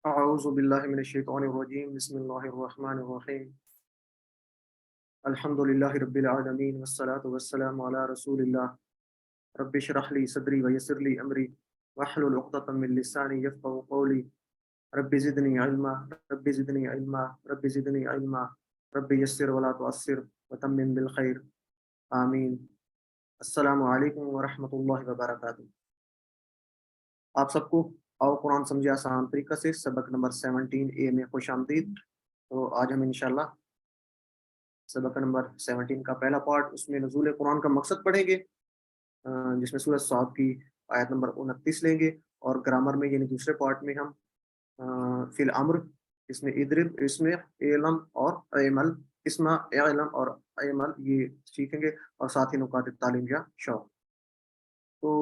اعوذ باللہ من الشیطان الرجیم بسم اللہ الرحمن الرحیم الحمدللہ رب العالمین والصلاة والسلام علی رسول اللہ رب اشرح لی صدری ویسر لی امری واحلل عقدۃ من لسانی یفقهوا قولی رب زدنی علما رب زدنی علما رب زدنی علما رب یسر ولا تعسر وتمم بالخیر آمین۔ السلام علیکم ورحمۃ اللہ وبرکاتہ۔ آپ سب کو آؤ قرآن سمجھے آسان طریقہ سے سبق نمبر 17A میں خوش آمدید۔ تو آج ہم انشاءاللہ سبق نمبر 17 کا پہلا پارٹ، اس میں نزول قرآن کا مقصد پڑھیں گے، جس میں سورۃ صاد کی آیت نمبر 29 لیں گے، اور گرامر میں یعنی دوسرے پارٹ میں ہم فی الامر، اس میں ادرب، اس میں علم اور عمل، اس میں علم اور عمل یہ سیکھیں گے، اور ساتھ ہی نکات تعلیم یا شوق۔ تو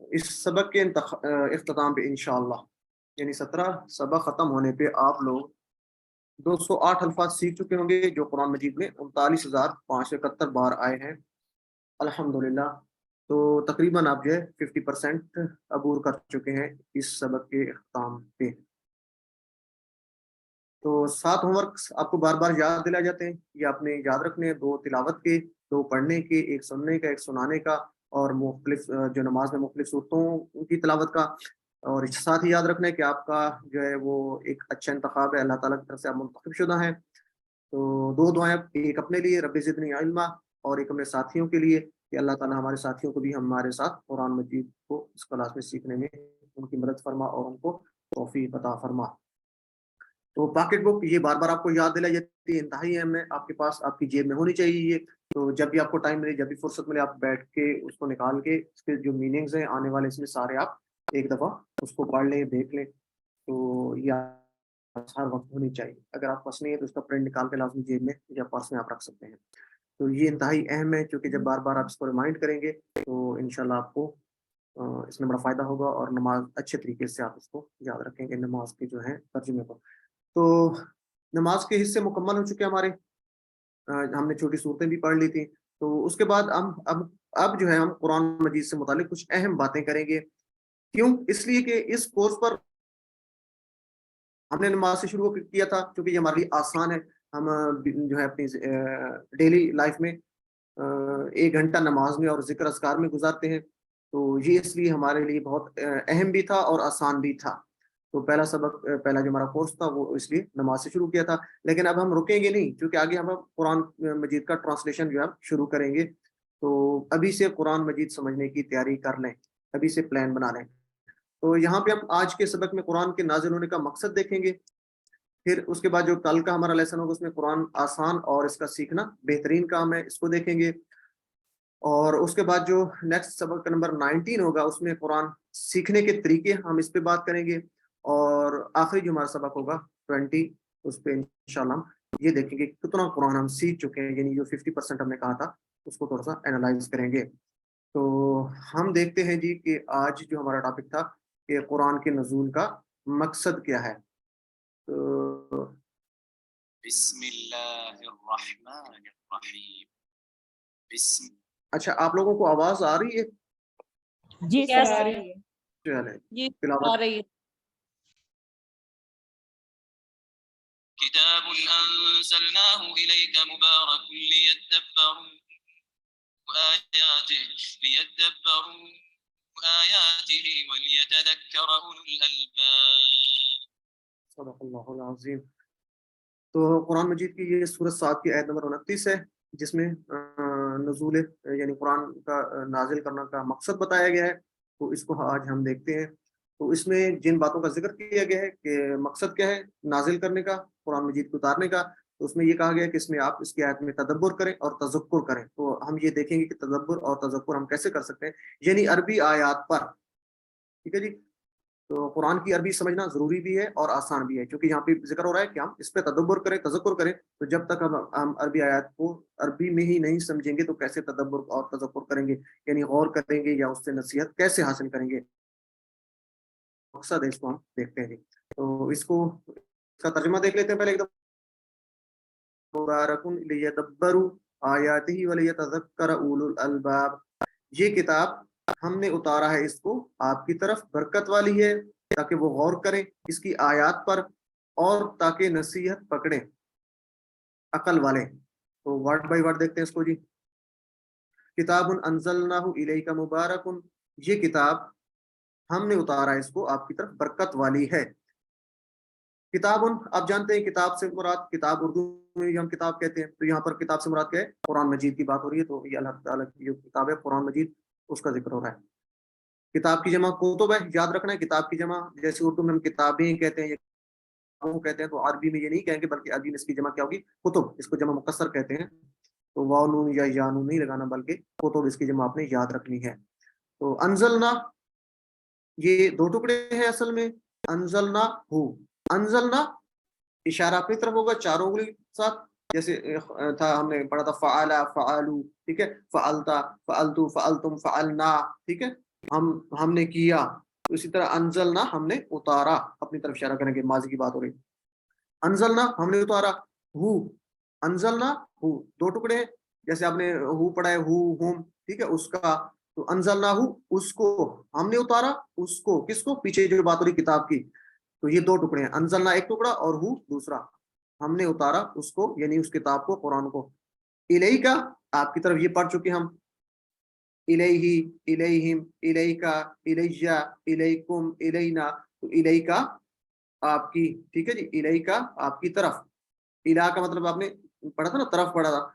اس سبق کے اختتام پہ انشاءاللہ یعنی 17 سبق ختم ہونے پہ آپ لوگ 208 الفاظ سیکھ چکے ہوں گے، جو قرآن مجید میں 39,571 بار آئے ہیں الحمدللہ۔ تو تقریباً آپ جو ہے 50% عبور کر چکے ہیں اس سبق کے اختتام پہ۔ تو 7 ہوم ورکس آپ کو بار بار یاد دلائے جاتے ہیں، یہ آپ نے یاد رکھنے ہیں، 2 تلاوت کے، 2 پڑھنے کے، 1 سننے کا، 1 سنانے کا، اور مختلف جو نماز میں مختلف صورتوں کی تلاوت کا۔ اور اس ساتھ ہی یاد رکھنا ہے کہ آپ کا جو ہے وہ ایک اچھا انتخاب ہے، اللہ تعالیٰ کی طرف سے آپ منتخب شدہ ہیں۔ تو 2 دعائیں، ایک اپنے لیے رب زدنی علما، اور ایک اپنے ساتھیوں کے لیے کہ اللہ تعالیٰ ہمارے ساتھیوں کو بھی ہمارے ساتھ قرآن مجید کو اس کلاس میں سیکھنے میں ان کی مدد فرما اور ان کو توفیق عطا فرما۔ تو پاکٹ بک یہ بار بار آپ کو یاد دلائی جاتی ہے، انتہائی اہم ہے، آپ کے پاس آپ کی جیب میں ہونی چاہیے یہ۔ تو جب بھی آپ کو ٹائم ملے، جب بھی فرصت ملے، آپ بیٹھ کے اس کو نکال کے اس کے جو میننگز ہیں آنے والے، اس میں سارے آپ ایک دفعہ اس کو پڑھ لیں، دیکھ لیں۔ تو یہ ہر وقت ہونی چاہیے، اگر آپ پاس نہیں ہے تو اس کا پرنٹ نکال کے لازمی جیب میں یا پرس میں آپ رکھ سکتے ہیں۔ تو یہ انتہائی اہم ہے، کیونکہ جب بار بار آپ اس کو ریمائنڈ کریں گے تو انشاءاللہ آپ کو اس میں بڑا فائدہ ہوگا، اور نماز اچھے طریقے سے آپ اس کو یاد رکھیں گے، نماز کے جو ہیں ترجمے کو۔ تو نماز کے حصے مکمل ہو چکے ہمارے، ہم نے چھوٹی صورتیں بھی پڑھ لی تھیں۔ تو اس کے بعد ہم اب جو ہے ہم قرآن مجید سے متعلق کچھ اہم باتیں کریں گے۔ کیوں؟ اس لیے کہ اس کورس پر ہم نے نماز سے شروع کیا تھا، کیونکہ یہ ہمارے لیے آسان ہے۔ ہم جو ہے اپنی ڈیلی لائف میں 1 گھنٹہ نماز میں اور ذکر اذکار میں گزارتے ہیں، تو یہ اس لیے ہمارے لیے بہت اہم بھی تھا اور آسان بھی تھا۔ تو پہلا سبق، پہلا جو ہمارا کورس تھا وہ اس لیے نماز سے شروع کیا تھا، لیکن اب ہم رکیں گے نہیں، کیونکہ آگے ہم قرآن مجید کا ٹرانسلیشن جو ہے شروع کریں گے۔ تو ابھی سے قرآن مجید سمجھنے کی تیاری کر لیں، ابھی سے پلان بنا لیں۔ تو یہاں پہ ہم آج کے سبق میں قرآن کے نازل ہونے کا مقصد دیکھیں گے، پھر اس کے بعد جو کل کا ہمارا لیسن ہوگا اس میں قرآن آسان اور اس کا سیکھنا بہترین کام ہے، اس کو دیکھیں گے۔ اور اس کے بعد جو نیکسٹ سبق نمبر 19 ہوگا اس میں قرآن سیکھنے کے طریقے ہم اس پہ بات کریں گے، اور آخری جو ہمارا سبق ہوگا 20 اس پہ انشاءاللہ ہم یہ دیکھیں گے کتنا قرآن ہم سیکھ چکے ہیں، یعنی جو 50% ہم نے کہا تھا اس کو تھوڑا سا اینالائز کریں گے۔ تو ہم دیکھتے ہیں جی کہ آج جو ہمارا ٹاپک تھا کہ قرآن کے نزول کا مقصد کیا ہے۔ تو بسم اللہ الرحمن الرحیم۔ اچھا، آپ لوگوں کو آواز آ رہی ہے؟ جی سر آ رہی ہے، چلیں جی آ تلاوت۔ رہی ہے۔ کتاب انزلناه الیک مبارک لیدبروا آیاته ولیتذکر اولو الالباب۔ صدق اللہ العظیم۔ تو قرآن مجید کی یہ سورۃ صاد کی آیت نمبر 29 ہے، جس میں نزول یعنی قرآن کا نازل کرنا کا مقصد بتایا گیا ہے۔ تو اس کو آج ہم دیکھتے ہیں۔ تو اس میں جن باتوں کا ذکر کیا گیا ہے کہ مقصد کیا ہے نازل کرنے کا، قرآن مجید کو اتارنے کا، تو اس میں یہ کہا گیا ہے کہ اس میں آپ اس کی آیت میں تدبر کریں اور تذکر کریں۔ تو ہم یہ دیکھیں گے کہ تدبر اور تذکر ہم کیسے کر سکتے ہیں، یعنی عربی آیات پر۔ ٹھیک ہے جی۔ تو قرآن کی عربی سمجھنا ضروری بھی ہے اور آسان بھی ہے، کیونکہ یہاں پہ ذکر ہو رہا ہے کہ ہم اس پہ تدبر کریں، تذکر کریں۔ تو جب تک ہم عربی آیات کو عربی میں ہی نہیں سمجھیں گے تو کیسے تدبر اور تذکر کریں گے، یعنی غور کریں گے یا اس سے نصیحت کیسے حاصل کریں گے، مقصد ہے اس کو ہم دیکھتے ہیں۔ تو اس کا ترجمہ دیکھ لیتے ہیں پہلے ایک دفعہ۔ مبارک لیدبروا آیاتہ ولیتذکر اولو الالباب، یہ کتاب ہم نے اتارا ہے اس کو آپ کی طرف، برکت والی ہے تاکہ وہ غور کریں اس کی آیات پر اور تاکہ نصیحت پکڑیں عقل والے. تو ورڈ بائی ورڈ دیکھتے ہیں اس کو جی. کتاب انزلناہ الیک مبارک، یہ کتاب ہم نے اتارا اس کو آپ کی طرف برکت والی ہے. کتاب آپ جانتے ہیں کتاب سے مراد، کتاب اردو میں ہم کتاب کہتے ہیں، تو یہاں پر کتاب سے مراد کیا ہے؟ قرآن مجید کی بات ہو رہی ہے. تو یہ اللہ تعالیٰ کی جو کتاب ہے قرآن مجید اس کا ذکر ہو رہا ہے. کتاب کی جمع کتب ہے، یاد رکھنا ہے کتاب کی جمع جیسے اردو میں ہم کتابیں کہتے ہیں کہتے ہیں، تو عربی میں یہ نہیں کہیں گے بلکہ عربی میں اس کی جمع کیا ہوگی؟ کتب. اس کو جمع مکسر کہتے ہیں. تو واو نون یا یا نون نہیں لگانا بلکہ کتب اس کی جمع آپ نے یاد رکھنی ہے. تو انزلنا یہ دو ٹکڑے ہیں اصل میں. انزلنا ہو، انزلنا اشارہ اپنی طرف ہوگا چاروں انگلی ساتھ، جیسے تھا ہم نے پڑھا تھا فعلا فعلو، ٹھیک ہے، فعلتا فعلتو فعلتم فعلنا، ٹھیک ہے، ہم نے کیا. اسی طرح انزلنا ہم نے اتارا، اپنی طرف اشارہ کریں گے، ماضی کی بات ہو رہی. انزلنا ہم نے اتارا. ہو، انزلنا ہو دو ٹکڑے ہیں، جیسے آپ نے ہو پڑھا ہے ہو ہوم، ٹھیک ہے، اس کا. تو انزلنا ہو اس کو ہم نے اتارا، اس کو کس کو؟ پیچھے جو بات ہو رہی کتاب کی. تو یہ دو ٹکڑے ہیں، انزلنا ایک ٹکڑا اور ہو دوسرا. ہم نے اتارا اس کو یعنی اس کتاب کو، قرآن کو. الیہ کا آپ کی طرف یہ پڑھ چکے ہم، الیہ الیہم الیکا الیہ الیکم الینا. تو الیہ کا آپ کی، ٹھیک ہے جی، الیہ کا آپ کی طرف. الہ کا مطلب آپ نے پڑھا تھا نا، طرف پڑھا تھا.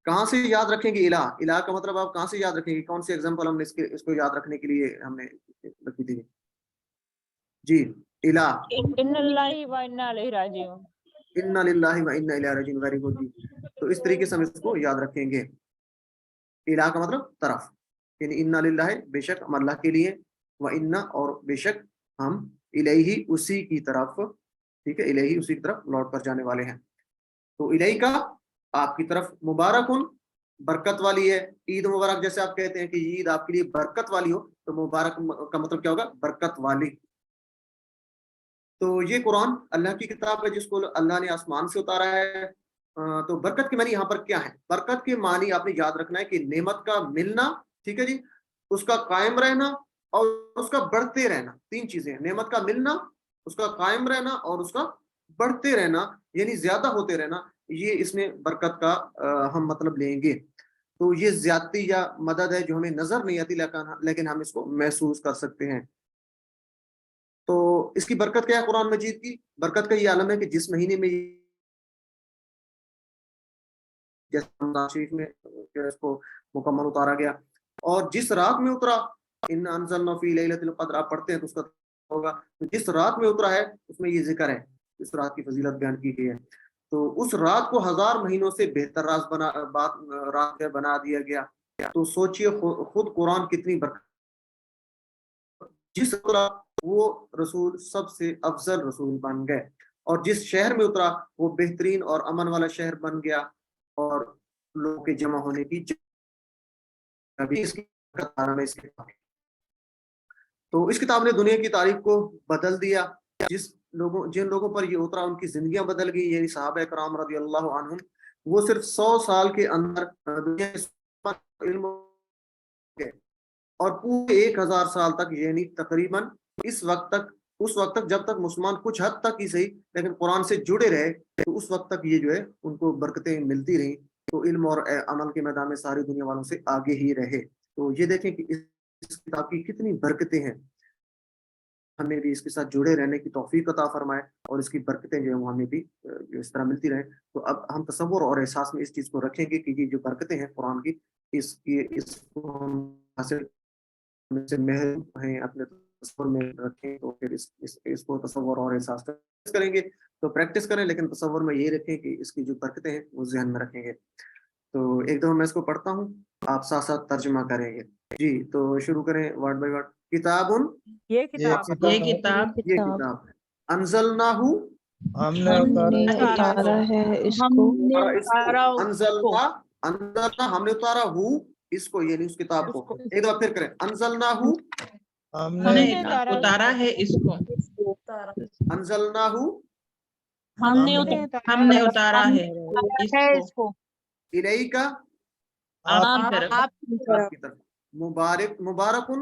کہاں سے یاد رکھیں گے الہ؟ الہ کا مطلب آپ کہاں سے یاد رکھیں گے؟ کون سی ایگزامپل ہم نے اس کو یاد رکھنے کے لیے ہم نے رکھی تھی جی؟ الہ ان اللہ و انا الیہ راجعون. انا للہ و انا الیہ راجعون. ویری گڈ جی. تو اس طریقے سے ہم اس کو یاد رکھیں گے. الہ کا مطلب طرف، یعنی انا للہ بے شک ہم اللہ کے لیے، و انا اور بے شک ہم، الیہ اسی کی طرف، ٹھیک ہے، الیہ اسی کی طرف لوٹ کر جانے والے ہیں. تو الیہ کا آپ کی طرف مبارکن برکت والی ہے. عید مبارک جیسے آپ کہتے ہیں کہ عید آپ کے لیے برکت والی ہو، تو مبارک کا مطلب کیا ہوگا؟ برکت والی. تو یہ قرآن اللہ کی کتاب ہے جس کو اللہ نے آسمان سے اتارا ہے. تو برکت کے معنی یہاں پر کیا ہے؟ برکت کے معنی آپ نے یاد رکھنا ہے کہ نعمت کا ملنا، ٹھیک ہے جی، اس کا قائم رہنا اور اس کا بڑھتے رہنا. تین چیزیں ہیں، نعمت کا ملنا، اس کا قائم رہنا اور اس کا بڑھتے رہنا، یعنی زیادہ ہوتے رہنا. یہ اس میں برکت کا ہم مطلب لیں گے. تو یہ زیادتی یا مدد ہے جو ہمیں نظر نہیں آتی لیکن ہم اس کو محسوس کر سکتے ہیں. تو اس کی برکت کیا ہے؟ قرآن مجید کی برکت کا یہ عالم ہے کہ جس مہینے میں جیسے رمضان شریف میں اس کو مکمل اتارا گیا، اور جس رات میں اترا، ان انزلنا فی لیلۃ القدر آپ پڑھتے ہیں تو اس کا ہوگا جس رات میں اترا ہے اس میں یہ ذکر ہے، اس رات کی فضیلت بیان کی گئی ہے. تو اس رات کو 1000 مہینوں سے بہتر رات بنا دیا گیا. تو سوچئے خود قرآن کتنی برکت. جس اترا وہ رسول سب سے افضل رسول بن گئے، اور جس شہر میں اترا وہ بہترین اور امن والا شہر بن گیا، اور لوگوں کے جمع ہونے کی تو اس کتاب نے دنیا کی تاریخ کو بدل دیا. جن لوگوں پر یہ اترا ان کی زندگیاں بدل گئی، یعنی صحابہ کرام رضی اللہ عنہم. وہ صرف 100 سال کے اندر دنیا علم اور پورے 1000 سال تک، یعنی تقریباً اس وقت تک جب تک مسلمان کچھ حد تک ہی صحیح لیکن قرآن سے جڑے رہے، تو اس وقت تک یہ جو ہے ان کو برکتیں ملتی رہیں. تو علم اور عمل کے میدان میں ساری دنیا والوں سے آگے ہی رہے. تو یہ دیکھیں کہ اس کتاب کی کتنی برکتیں ہیں. ہمیں بھی اس کے ساتھ جڑے رہنے کی توفیق عطا فرمائے، اور اس کی برکتیں جو ہمیں بھی اس طرح ملتی رہیں. تو اب ہم تصور اور احساس میں اس چیز کو رکھیں گے کہ یہ جو برکتیں ہیں قرآن کی، اس کو ہم حاصل سے محروم ہیں، اپنے تصور میں رکھیں. تو پھر اس کو تصور اور احساس کریں گے تو پریکٹس کریں، لیکن تصور میں یہ رکھیں کہ اس کی جو برکتیں ہیں وہ ذہن میں رکھیں گے. تو ایک دفعہ میں اس کو پڑھتا ہوں، آپ ساتھ ساتھ ترجمہ کریں گے جی. تو شروع کریں ورڈ بائی ورڈ. کتاب یہ کتاب انزلناہ ہم نے اتارا ہے اس کو. انزلنا ہم نے اتارا اس کو، یعنی اس کتاب کو. ایک دفعہ پھر کریں، انزلناہ ہم نے اتارا ہے اس کو. انزلناہ ہم نے اتارا ہے اس کو الیکا آپ کی طرف. آپ کی طرف. مبارکن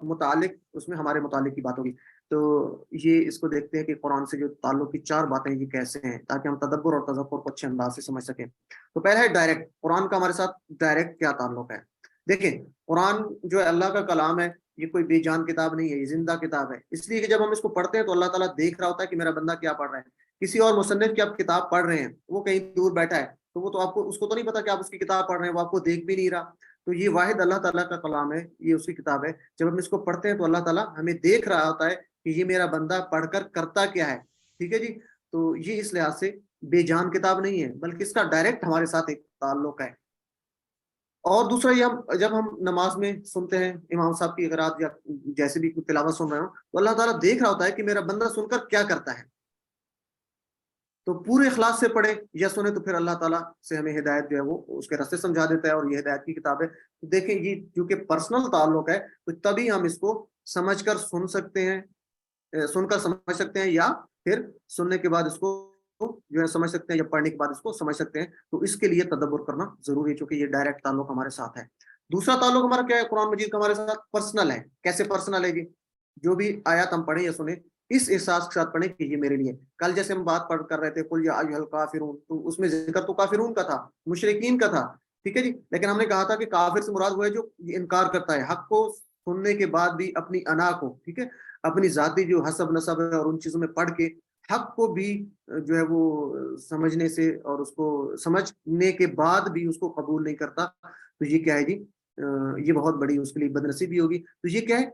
متعلق اس میں ہمارے متعلق کی بات ہوگی. تو یہ اس کو دیکھتے ہیں کہ قرآن سے جو تعلق کی 4 باتیں یہ کیسے ہیں تاکہ ہم تدبر اور تذکر کو اچھے انداز سے سمجھ سکیں. تو پہلا ہے ڈائریکٹ. قرآن کا ہمارے ساتھ ڈائریکٹ کیا تعلق ہے؟ دیکھیں قرآن جو ہے اللہ کا کلام ہے, یہ کوئی بے جان کتاب نہیں ہے, یہ زندہ کتاب ہے. اس لیے کہ جب ہم اس کو پڑھتے ہیں تو اللہ تعالیٰ دیکھ رہا ہوتا ہے کہ میرا بندہ کیا پڑھ رہا ہے. کسی اور مصنف کی آپ کتاب پڑھ رہے ہیں, وہ کہیں دور بیٹھا ہے, تو وہ تو آپ کو اس کو تو نہیں پتا کہ آپ اس کی کتاب پڑھ رہے ہیں, وہ آپ کو دیکھ بھی نہیں رہا. تو یہ واحد اللہ تعالیٰ کا کلام ہے, یہ اس کی کتاب ہے. جب ہم اس کو پڑھتے ہیں تو اللہ تعالیٰ ہمیں دیکھ رہا ہوتا ہے کہ یہ میرا بندہ پڑھ کر کرتا کیا ہے. ٹھیک ہے جی. تو یہ اس لحاظ سے بے جان کتاب نہیں ہے, بلکہ اس کا ڈائریکٹ ہمارے ساتھ ایک تعلق ہے. اور دوسرا یہ جب ہم نماز میں سنتے ہیں امام صاحب کی قرات یا جیسے بھی تلاوت سن رہے ہوں, تو اللہ تعالیٰ دیکھ رہا ہوتا ہے کہ میرا بندہ سن کر کیا کرتا ہے. تو پورے اخلاص سے پڑھے یا سنے تو پھر اللہ تعالیٰ سے ہمیں ہدایت جو ہے وہ اس کے راستے سمجھا دیتا ہے, اور یہ ہدایت کی کتاب ہے. تو دیکھیں یہ جو کہ پرسنل تعلق ہے, تو تبھی ہم اس کو سمجھ کر سن سکتے ہیں, سن کر سمجھ سکتے ہیں, یا پھر سننے کے بعد اس کو جو ہے سمجھ سکتے ہیں, یا پڑھنے کے بعد اس کو سمجھ سکتے ہیں. تو اس کے لیے تدبر کرنا ضروری ہے, چونکہ یہ ڈائریکٹ تعلق ہمارے ساتھ ہے. دوسرا تعلق ہمارا کیا ہے قرآن مجید کا ہمارے ساتھ؟ پرسنل ہے. کیسے پرسنل ہے جی؟ جو بھی آیات ہم پڑھیں یا سنیں اس احساس کے ساتھ پڑھیں کہ یہ میرے لیے. کل جیسے ہم بات پڑھ کر رہے تھے قل یا ایھا الکافرون, تو اس میں ذکر تو کافرون کا تھا, مشرکین کا تھا. ٹھیک ہے جی. لیکن ہم نے کہا تھا کہ کافر سے مراد وہ ہے جو انکار کرتا ہے حق کو سننے کے بعد بھی, اپنی انا کو, ٹھیک ہے, اپنی ذاتی جو حسب نسب ہے اور ان چیزوں میں پڑھ کے حق کو بھی جو ہے وہ سمجھنے سے اور اس کو سمجھنے کے بعد بھی اس کو قبول نہیں کرتا. تو یہ کیا ہے جی؟ یہ بہت بڑی اس کے لیے بدنصیبی ہوگی. تو یہ کیا ہے؟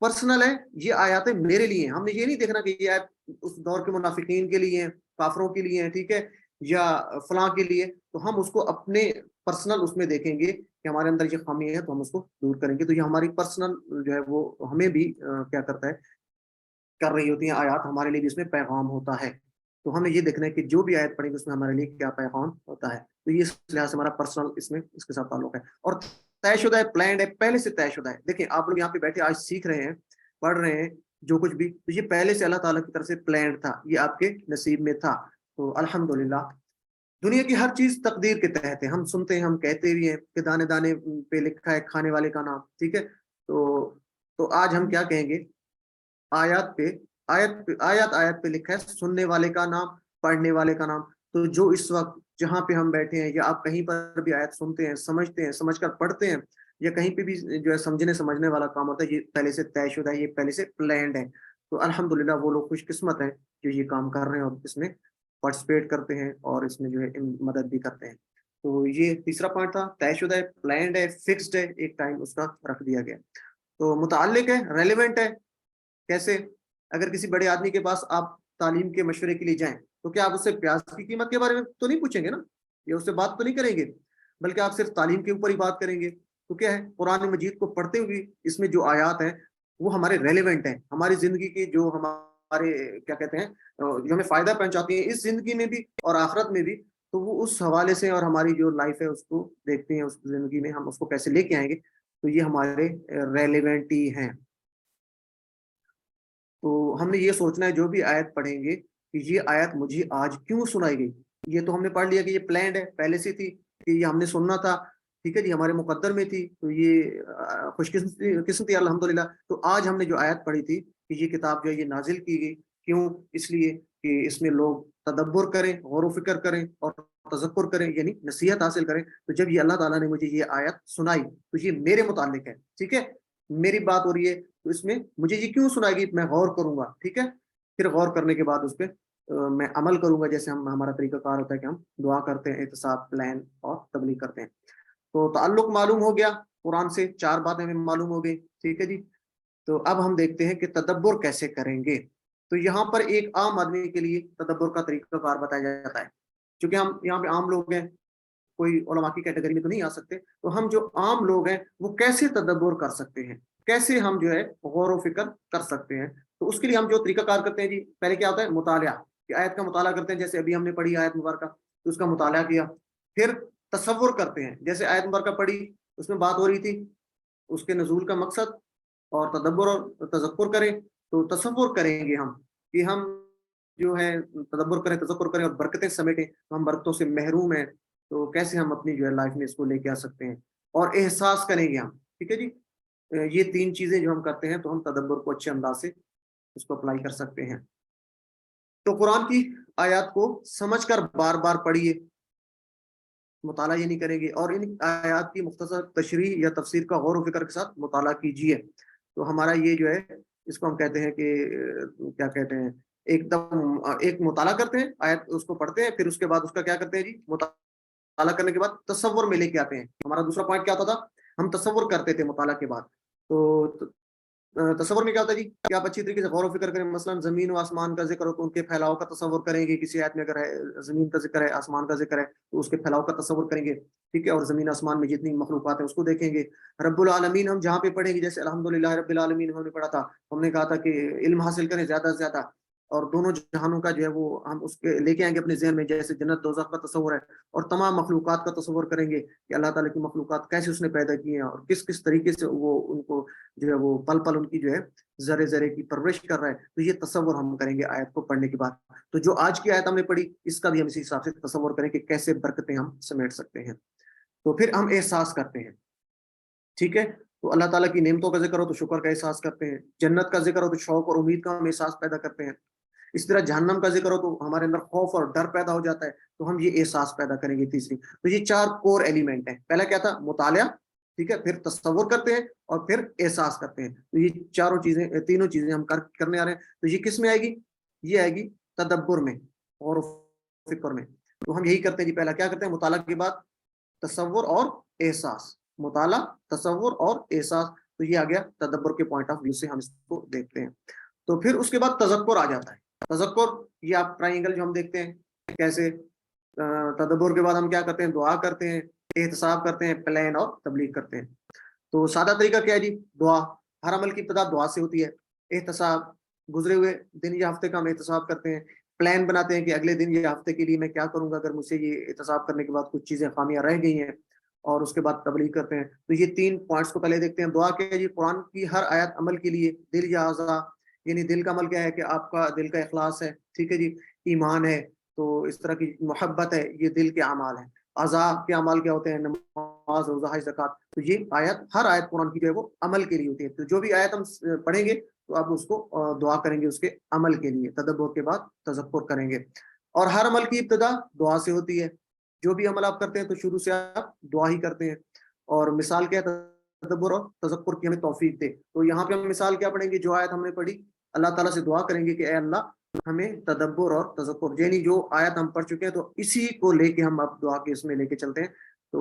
پرسنل ہے. یہ آیاتیں میرے لیے ہیں. ہم نے یہ نہیں دیکھنا کہ یہ آیت اس دور کے منافقین کے لیے ہیں, کافروں کے لیے ہیں, ٹھیک ہے, یا فلاں کے لیے. تو ہم اس کو اپنے پرسنل اس میں دیکھیں گے کہ ہمارے اندر یہ خامی ہے, تو ہم اس کو دور کریں گے. تو یہ ہماری پرسنل جو ہے وہ ہمیں بھی کیا کرتا ہے, کر رہی ہوتی ہیں آیات, ہمارے لیے بھی اس میں پیغام ہوتا ہے. تو ہمیں یہ دیکھنا ہے کہ جو بھی آیت پڑھیں گے اس میں ہمارے لیے کیا پیغام ہوتا ہے. تو یہ اس لحاظ سے ہمارا پرسنل اس میں اس کے ساتھ تعلق ہے. اور طے شدہ ہے, پلانڈ ہے, پہلے سے طے شدہ ہے. دیکھیں آپ لوگ یہاں پہ بیٹھے آج سیکھ رہے ہیں, پڑھ رہے ہیں جو کچھ بھی, تو یہ پہلے سے اللہ تعالیٰ کی طرف سے پلانڈ تھا, یہ آپ کے نصیب میں تھا. تو الحمدللہ دنیا کی ہر چیز تقدیر کے تحت ہے. ہم سنتے ہیں, ہم کہتے بھی ہیں کہ دانے دانے پہ لکھا ہے کھانے والے کا نام, ٹھیک ہے. تو آج ہم کیا کہیں گے؟ آیات پہ لکھا ہے سننے والے کا نام, پڑھنے والے کا نام. تو جو اس وقت جہاں پہ ہم بیٹھے ہیں, یا آپ کہیں پر بھی آیت سنتے ہیں, سمجھتے ہیں, سمجھ کر پڑھتے ہیں, یا کہیں پہ بھی جو ہے سمجھنے سمجھنے والا کام ہوتا ہے, یہ پہلے سے طے شدہ ہے, یہ پہلے سے پلانڈ ہے. تو الحمدللہ وہ لوگ خوش قسمت ہیں جو یہ کام کر رہے ہیں اور اس میں پارٹیسپیٹ کرتے ہیں اور اس میں جو ہے مدد بھی کرتے ہیں. تو یہ تیسرا پوائنٹ تھا, طے شدہ ہے, پلانڈ ہے, فکسڈ ہے, ایک ٹائم اس کا رکھ دیا گیا. تو متعلق ہے, ریلیونٹ ہے. کیسے؟ اگر کسی بڑے آدمی کے پاس آپ تعلیم کے مشورے کے لیے جائیں تو کیا آپ اس سے پیاز کی قیمت کے بارے میں تو نہیں پوچھیں گے نا, یا اس سے بات تو نہیں کریں گے, بلکہ آپ صرف تعلیم کے اوپر ہی بات کریں گے. تو کیا ہے, قرآن مجید کو پڑھتے ہوئے اس میں جو آیات ہیں وہ ہمارے ریلیونٹ ہیں, ہماری زندگی کی جو ہمارے کیا کہتے ہیں جو ہمیں فائدہ پہنچاتی ہیں اس زندگی میں بھی اور آخرت میں بھی. تو وہ اس حوالے سے, اور ہماری جو لائف ہے اس کو دیکھتے ہیں, اس زندگی میں ہم اس کو کیسے لے کے آئیں گے. تو یہ ہمارے ریلیونٹ ہی ہیں. تو ہم نے یہ سوچنا ہے جو بھی آیت پڑھیں گے کہ یہ آیت مجھے آج کیوں سنائی گئی. یہ تو ہم نے پڑھ لیا کہ یہ پلانڈ ہے, پہلے سے تھی کہ یہ ہم نے سننا تھا, ٹھیک ہے جی, ہمارے مقدر میں تھی. تو یہ خوش قسمتی الحمدللہ. تو آج ہم نے جو آیت پڑھی تھی کہ یہ کتاب جو ہے یہ نازل کی گئی, کیوں؟ اس لیے کہ اس میں لوگ تدبر کریں, غور و فکر کریں اور تذکر کریں, یعنی نصیحت حاصل کریں. تو جب یہ اللہ تعالیٰ نے مجھے یہ آیت سنائی تو یہ میرے متعلق ہے, ٹھیک ہے, میری بات ہو رہی ہے, تو اس میں مجھے یہ کیوں سنائے گی, میں غور کروں گا, ٹھیک ہے. پھر غور کرنے کے بعد اس پہ میں عمل کروں گا, جیسے ہمارا طریقہ کار ہوتا ہے کہ ہم دعا کرتے ہیں, احتساب, پلان اور تبلیغ کرتے ہیں. تو تعلق معلوم ہو گیا قرآن سے, 4 باتیں ہمیں معلوم ہو گئی, ٹھیک ہے جی. تو اب ہم دیکھتے ہیں کہ تدبر کیسے کریں گے. تو یہاں پر ایک عام آدمی کے لیے تدبر کا طریقہ کار بتایا جاتا ہے. چونکہ ہم یہاں پہ عام لوگ ہیں, کوئی علماء کی کیٹیگری میں تو نہیں آ سکتے, تو ہم جو عام لوگ ہیں وہ کیسے تدبر کر سکتے ہیں, کیسے ہم جو ہے غور و فکر کر سکتے ہیں. تو اس کے لیے ہم جو طریقہ کار کرتے ہیں جی, پہلے کیا ہوتا ہے مطالعہ, کہ آیت کا مطالعہ کرتے ہیں. جیسے ابھی ہم نے پڑھی آیت مبارکہ, تو اس کا مطالعہ کیا. پھر تصور کرتے ہیں, جیسے آیت مبارکہ پڑھی اس میں بات ہو رہی تھی اس کے نزول کا مقصد, اور تدبر اور تذکر کریں. تو تصور کریں گے ہم کہ ہم جو ہے تدبر کریں, تذکر کریں اور برکتیں سمیٹیں. تو ہم برکتوں سے محروم ہیں, تو کیسے ہم اپنی جو ہے لائف میں اس کو لے کے آ سکتے ہیں, اور احساس کریں گے ہم, ٹھیک ہے جی. یہ 3 چیزیں جو ہم کرتے ہیں تو ہم تدبر کو اچھے انداز سے اس کو اپلائی کر سکتے ہیں۔ تو قرآن کی آیات کو سمجھ کر بار بار پڑھیے، مطالعہ یہ نہیں کریں گے، اور ان آیات کی مختصر تشریح یا تفسیر کا غور و فکر کے ساتھ مطالعہ کیجیے۔ تو ہمارا یہ جو ہے اس کو ہم کہتے ہیں کہ کیا کہتے ہیں، ایک مطالعہ کرتے ہیں، آیت اس کو پڑھتے ہیں، پھر اس کے بعد اس کا کیا کرتے ہیں جی، مطالعہ کرنے کے بعد تصور میں لے کے آتے ہیں۔ ہمارا دوسرا پوائنٹ کیا ہوتا تھا، ہم تصور کرتے تھے مطالعہ کے بعد۔ تو تصور میں کیا ہوتا ہے جی کہ آپ اچھی طریقے سے غور و فکر کریں، مثلا زمین و آسمان کا ذکر ہو تو ان کے پھیلاؤ کا تصور کریں گے، کسی آیت میں اگر ہے زمین کا ذکر ہے، آسمان کا ذکر ہے تو اس کے پھیلاؤ کا تصور کریں گے، ٹھیک ہے، اور زمین آسمان میں جتنی مخلوقات ہیں اس کو دیکھیں گے۔ رب العالمین ہم جہاں پہ پڑھیں گے، جیسے الحمدللہ رب العالمین ہم نے پڑھا تھا، ہم نے کہا تھا کہ علم حاصل کریں زیادہ سے زیادہ، اور دونوں جہانوں کا جو ہے وہ ہم اس کے لے کے آئیں گے اپنے ذہن میں، جیسے جنت دوزخ کا تصور ہے، اور تمام مخلوقات کا تصور کریں گے کہ اللہ تعالیٰ کی مخلوقات کیسے اس نے پیدا کی ہیں، اور کس کس طریقے سے وہ ان کو جو ہے وہ پل پل ان کی جو ہے ذرے ذرے کی پرورش کر رہا ہے۔ تو یہ تصور ہم کریں گے آیت کو پڑھنے کے بعد۔ تو جو آج کی آیت ہم نے پڑھی اس کا بھی ہم اسی حساب سے تصور کریں کہ کیسے برکتیں ہم سمیٹ سکتے ہیں۔ تو پھر ہم احساس کرتے ہیں، ٹھیک ہے، تو اللہ تعالیٰ کی نعمتوں کا ذکر ہو تو شکر کا احساس کرتے ہیں، جنت کا ذکر ہو تو شوق اور امید کا ہم احساس پیدا کرتے ہیں، اس طرح جہنم کا ذکر ہو تو ہمارے اندر خوف اور ڈر پیدا ہو جاتا ہے، تو ہم یہ احساس پیدا کریں گے تیسری۔ تو یہ 4 کور ایلیمنٹ ہیں۔ پہلا کیا تھا، مطالعہ، ٹھیک ہے، پھر تصور کرتے ہیں، اور پھر احساس کرتے ہیں۔ تو یہ تینوں چیزیں ہم کرنے آ رہے ہیں۔ تو یہ کس میں آئے گی، یہ آئے گی تدبر میں اور فکر میں۔ تو ہم یہی کرتے ہیں جی، پہلا کیا کرتے ہیں، مطالعہ کے بعد تصور اور احساس، مطالعہ، تصور اور احساس۔ تو یہ آ گیا تدبر کے پوائنٹ آف ویو سے ہم اس کو دیکھتے ہیں۔ تو پھر اس کے بعد تذکر آ جاتا ہے۔ تذکر، یہ آپ ٹرائنگل جو ہم دیکھتے ہیں کیسے، تدبر کے بعد ہم کیا کرتے ہیں، دعا کرتے ہیں، احتساب کرتے ہیں، پلان اور تبلیغ کرتے ہیں۔ تو سادہ طریقہ کیا ہے جی، دعا، ہر عمل کی ابتدا دعا سے ہوتی ہے۔ احتساب، گزرے ہوئے دن یا ہفتے کا ہم احتساب کرتے ہیں، پلان بناتے ہیں کہ اگلے دن یا ہفتے کے لیے میں کیا کروں گا اگر مجھ سے یہ احتساب کرنے کے بعد کچھ چیزیں خامیاں رہ گئی ہیں، اور اس کے بعد تبلیغ کرتے ہیں۔ تو یہ 3 پوائنٹس کو پہلے دیکھتے ہیں۔ دعا کیا ہے جی، قرآن کی ہر آیت عمل کے لیے، دل یا اعضاء، یعنی دل کا عمل کیا ہے کہ آپ کا دل کا اخلاص ہے، ٹھیک ہے جی، ایمان ہے، تو اس طرح کی محبت ہے، یہ دل کے اعمال ہیں۔ اعضاء کے اعمال کیا ہوتے ہیں، نماز، روزہ، حج، زکوٰۃ۔ تو یہ ہر آیت قرآن کی جو ہے وہ عمل کے لیے ہوتی ہے۔ تو جو بھی آیت ہم پڑھیں گے تو آپ اس کو دعا کریں گے اس کے عمل کے لیے، تدبر کے بعد تذکر کریں گے۔ اور ہر عمل کی ابتدا دعا سے ہوتی ہے۔ جو بھی عمل آپ کرتے ہیں تو شروع سے آپ دعا ہی کرتے ہیں۔ اور مثال کیا ہے، تدبر اور تذکر کی ہمیں توفیق دے۔ تو یہاں پہ ہم مثال کیا پڑھیں گے، جو آیت ہم نے پڑھی، اللہ تعالیٰ سے دعا کریں گے کہ اے اللہ ہمیں تدبر اور تذکر، یعنی جو آیت ہم پڑھ چکے ہیں تو اسی کو لے کے ہم اب دعا کے اس میں لے کے چلتے ہیں۔ تو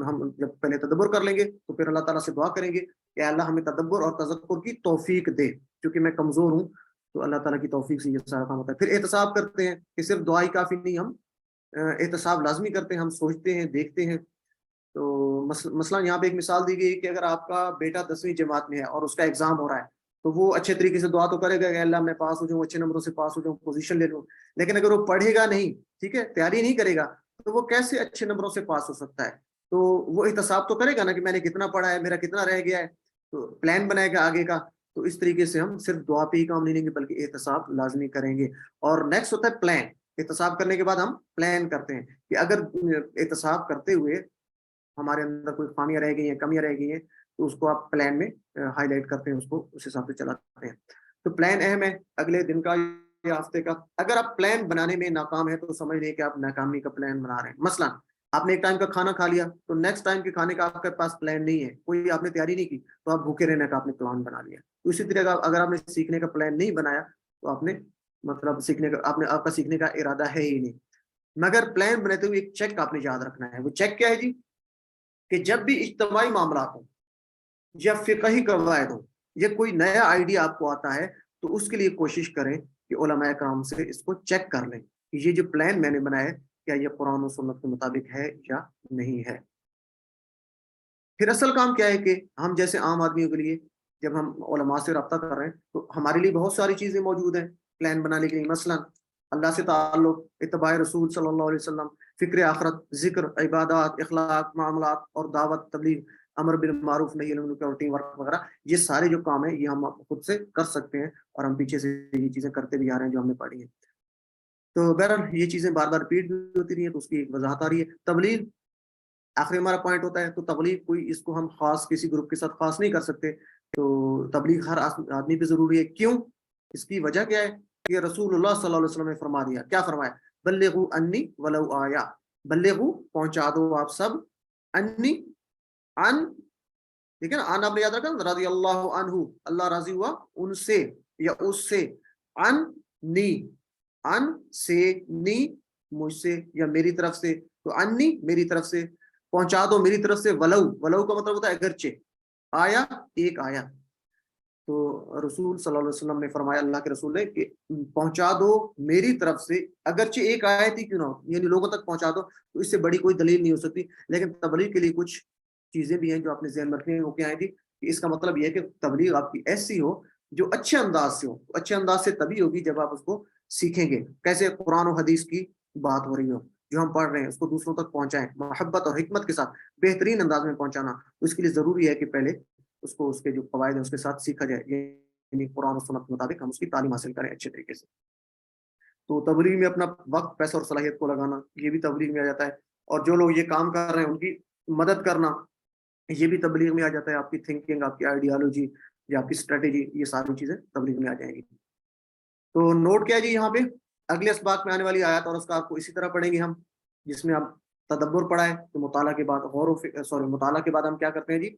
ہم جب پہلے تدبر کر لیں گے تو پھر اللہ تعالیٰ سے دعا کریں گے کہ اے اللہ ہمیں تدبر اور تذکر کی توفیق دے، کیونکہ میں کمزور ہوں، تو اللہ تعالیٰ کی توفیق سے یہ سارا کام ہوتا ہے۔ پھر احتساب کرتے ہیں کہ صرف دعا ہی کافی نہیں، ہم احتساب لازمی کرتے ہیں، ہم سوچتے ہیں، دیکھتے ہیں۔ تو مثلا یہاں پہ ایک مثال دی گئی کہ اگر آپ کا بیٹا 10ویں جماعت میں ہے اور اس کا ایگزام ہو رہا ہے تو وہ اچھے طریقے سے دعا تو کرے گا کہ اللہ میں پاس ہو جاؤں، اچھے نمبروں سے پاس ہو جاؤں، پوزیشن لے لوں، لیکن اگر وہ پڑھے گا نہیں، ٹھیک ہے، تیاری نہیں کرے گا، تو وہ کیسے اچھے نمبروں سے پاس ہو سکتا ہے؟ تو وہ احتساب تو کرے گا نا کہ میں نے کتنا پڑھا ہے، میرا کتنا رہ گیا ہے، تو پلان بنائے گا آگے کا۔ تو اس طریقے سے ہم صرف دعا پہ ہی کام نہیں لیں گے بلکہ احتساب لازمی کریں گے۔ اور نیکسٹ ہوتا ہے پلان۔ احتساب کرنے کے بعد ہم پلان کرتے ہیں کہ اگر احتساب کرتے ہوئے ہمارے اندر کوئی خامیاں رہ گئی ہیں، کمیاں رہ گئی ہیں، تو اس کو آپ پلان میں ہائی لائٹ کرتے ہیں، اس کو اس حساب سے چلاتے ہیں۔ تو پلان اہم ہے، اگلے دن کا یا ہفتے کا۔ اگر آپ پلان بنانے میں ناکام ہے تو سمجھ لیں کہ آپ ناکامی کا پلان بنا رہے ہیں۔ مثلا آپ نے ایک ٹائم کا کھانا کھا لیا تو نیکسٹ ٹائم کے کھانے کا آپ کے پاس پلان نہیں ہے، کوئی آپ نے تیاری نہیں کی، تو آپ بھوکے رہنے کا آپ نے پلان بنا لیا۔ تو اسی طرح اگر آپ نے سیکھنے کا پلان نہیں بنایا تو آپ نے مطلب آپ کا سیکھنے کا ارادہ ہے ہی نہیں۔ مگر پلان بناتے ہوئے ایک چیک آپ نے یاد رکھنا ہے۔ وہ چیک کیا ہے جی، کہ جب بھی اجتماعی معاملات ہوں یا فقہی قواعد ہوں یا کوئی نیا آئیڈیا آپ کو آتا ہے تو اس کے لیے کوشش کریں کہ علماء کرام سے اس کو چیک کر لیں کہ یہ جو پلان میں نے بنایا ہے کیا یہ قرآن و سنت کے مطابق ہے یا نہیں ہے۔ پھر اصل کام کیا ہے کہ ہم جیسے عام آدمیوں کے لیے جب ہم علماء سے رابطہ کر رہے ہیں تو ہمارے لیے بہت ساری چیزیں موجود ہیں پلان بنانے کے لیے۔ مثلا اللہ سے تعلق، اتباع رسول صلی اللہ علیہ وسلم، فکر آخرت، ذکر، عبادات، اخلاق، معاملات اور دعوت، تبلیغ، امر بالمعروف، نہی عن المنکر، ٹیم ورک وغیرہ، یہ سارے جو کام ہیں یہ ہم خود سے کر سکتے ہیں، اور ہم پیچھے سے یہ چیزیں کرتے بھی آ رہے ہیں جو ہم نے پڑھی ہیں۔ تو بہرحال یہ چیزیں بار بار ریپیٹ بھی ہوتی رہی ہیں تو اس کی ایک وضاحت آ رہی ہے۔ تبلیغ آخری ہمارا پوائنٹ ہوتا ہے. تو تبلیغ کوئی اس کو ہم خاص کسی گروپ کے ساتھ خاص نہیں کر سکتے. تو تبلیغ ہر آدمی پہ ضروری ہے. کیوں؟ اس کی وجہ کیا ہے کہ رسول اللہ صلی اللہ علیہ وسلم نے فرما دیا. کیا فرمایا؟ بلغوا انی ولو آیا. بلغوا پہنچا دو آپ سب، انی ان، ٹھیک ہے نا، ان آپ نے یاد رکھا، رضی اللہ عنہ اللہ راضی ہوا ان سے یا اس سے، ان نی، ان سے، نی مجھ سے یا میری طرف سے. تو انی میری طرف سے، پہنچا دو میری طرف سے، ولو، ولو کا مطلب ہوتا ہے اگرچہ، آیا ایک آیا. تو رسول صلی اللہ علیہ وسلم نے فرمایا، اللہ کے رسول نے، کہ پہنچا دو میری طرف سے اگرچہ ایک آیت ہی کیوں نہ ہو، یعنی لوگوں تک پہنچا دو. تو اس سے بڑی کوئی دلیل نہیں ہو سکتی. لیکن تبلیغ کے لیے کچھ چیزیں بھی ہیں جو آپ نے ذہن میں رکھنی ہیں. وہ کیا آئی تھی کہ اس کا مطلب یہ ہے کہ تبلیغ آپ کی ایسی ہو جو اچھے انداز سے ہو. اچھے انداز سے تبھی ہوگی جب آپ اس کو سیکھیں گے. کیسے؟ قرآن و حدیث کی بات ہو رہی ہو، جو ہم پڑھ رہے ہیں اس کو دوسروں تک پہنچائیں، محبت اور حکمت کے ساتھ بہترین انداز میں پہنچانا. تو اس کے لیے ضروری ہے کہ پہلے اس کو، اس کے جو قواعد ہیں اس کے ساتھ سیکھا جائے، یعنی قرآن و سنت کے مطابق ہم اس کی تعلیم حاصل کریں اچھے طریقے سے. تو تبلیغ میں اپنا وقت، پیسہ اور صلاحیت کو لگانا، یہ بھی تبلیغ میں آ جاتا ہے. اور جو لوگ یہ کام کر رہے ہیں ان کی مدد کرنا، یہ بھی تبلیغ میں آ جاتا ہے. آپ کی تھنکنگ، آپ کی آئیڈیالوجی یا آپ کی اسٹریٹجی، یہ ساری چیزیں تبلیغ میں آ جائیں گی. تو نوٹ کیا جی یہاں پہ اگلے اسباق میں آنے والی آیات اور اس کا آپ کو اسی طرح پڑھیں گے ہم، جس میں آپ تدبر پڑھا ہے. تو مطالعہ کے بعد غور و مطالعہ کے بعد ہم کیا کرتے ہیں جی؟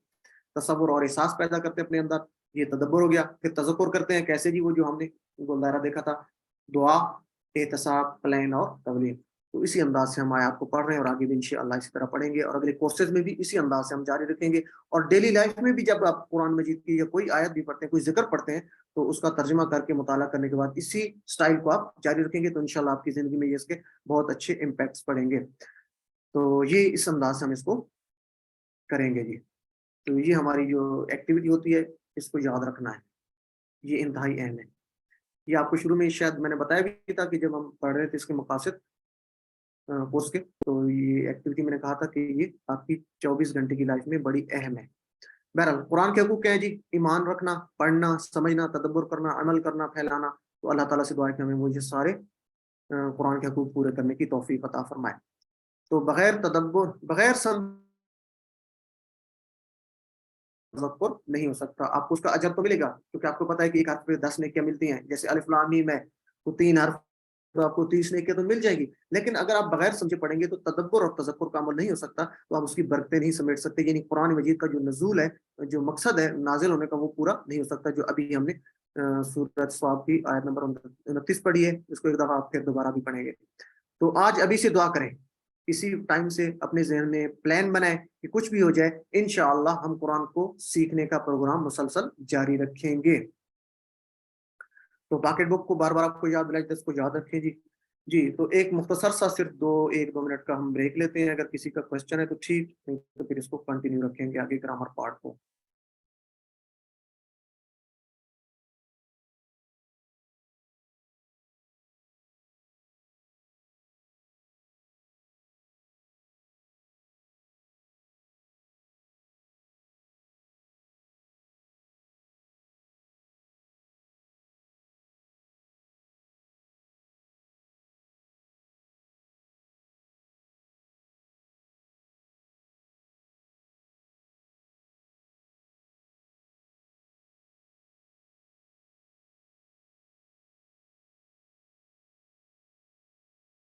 تصور اور احساس پیدا کرتے ہیں اپنے اندر. یہ تدبر ہو گیا. پھر تذکر کرتے ہیں. کیسے جی؟ وہ جو ہم نے گلدارہ دیکھا تھا، دعا، احتساب، پلان اور تبلیغ. تو اسی انداز سے ہم آیات کو پڑھ رہے ہیں اور آگے بھی انشاءاللہ اسی طرح پڑھیں گے. اور اگلے کورسز میں بھی اسی انداز سے ہم جاری رکھیں گے. اور ڈیلی لائف میں بھی جب آپ قرآن مجید کی یا کوئی آیت بھی پڑھتے ہیں، کوئی ذکر پڑھتے ہیں، تو اس کا ترجمہ کر کے مطالعہ کرنے کے بعد اسی سٹائل کو آپ جاری رکھیں گے. تو انشاءاللہ آپ کی زندگی میں یہ اس کے بہت اچھے امپیکٹس پڑیں گے. تو یہ اس انداز سے ہم اس کو کریں گے جی. تو یہ ہماری جو ایکٹیویٹی ہوتی ہے، اس کو یاد رکھنا ہے، یہ انتہائی اہم ہے. یہ آپ کو شروع میں شاید میں نے بتایا بھی تھا کہ جب ہم پڑھ رہے تھے اس کے مقاصد کورس کے، تو یہ ایکٹیویٹی میں نے کہا تھا کہ یہ آپ کی 24 گھنٹے کی لائف میں بڑی اہم ہے. بہرحال قرآن کے حقوق کیا ہے جی؟ ایمان رکھنا، پڑھنا، سمجھنا، تدبر کرنا، عمل کرنا، پھیلانا. تو اللہ تعالیٰ سے دعا ہے کہ ہمیں وہ یہ سارے قرآن کے حقوق پورے کرنے کی توفیق عطا فرمائے. تو بغیر تدبر، بغیر تذکر نہیں ہو سکتا. آپ کو اس کا اجر تو ملے گا، کیونکہ آپ کو پتا ہے کہ ایک حرف پہ 10 نیکیاں ملتی ہیں. جیسے الف لام میم ہے تو 3 حرف تو آپ کو 30 نیکیاں تو مل جائے گی. لیکن اگر آپ بغیر سمجھے پڑھیں گے تو تدبر اور تذکر کا عمل نہیں ہو سکتا. تو آپ اس کی برکتیں نہیں سمیٹ سکتے. یعنی قرآن مجید کا جو نزول ہے، جو مقصد ہے نازل ہونے کا، وہ پورا نہیں ہو سکتا. جو ابھی ہم نے سورۃ صاد کی آیت نمبر 29 پڑھی ہے، اس کو ایک دفعہ آپ پھر دوبارہ بھی پڑھیں گے. تو آج ابھی سے دعا کریں، اسی ٹائم سے اپنے ذہن میں پلان بنائیں کہ کچھ بھی ہو جائے انشاءاللہ ہم قرآن کو سیکھنے کا پروگرام مسلسل جاری رکھیں گے. تو باکٹ بک کو بار بار آپ کو یاد دلائی، اس کو یاد رکھیں جی. جی تو ایک مختصر سا صرف 1-2 منٹ کا ہم بریک لیتے ہیں. اگر کسی کا کوشچن ہے تو ٹھیک، تو پھر اس کو کنٹینیو رکھیں گے آگے گرامر پارٹ کو.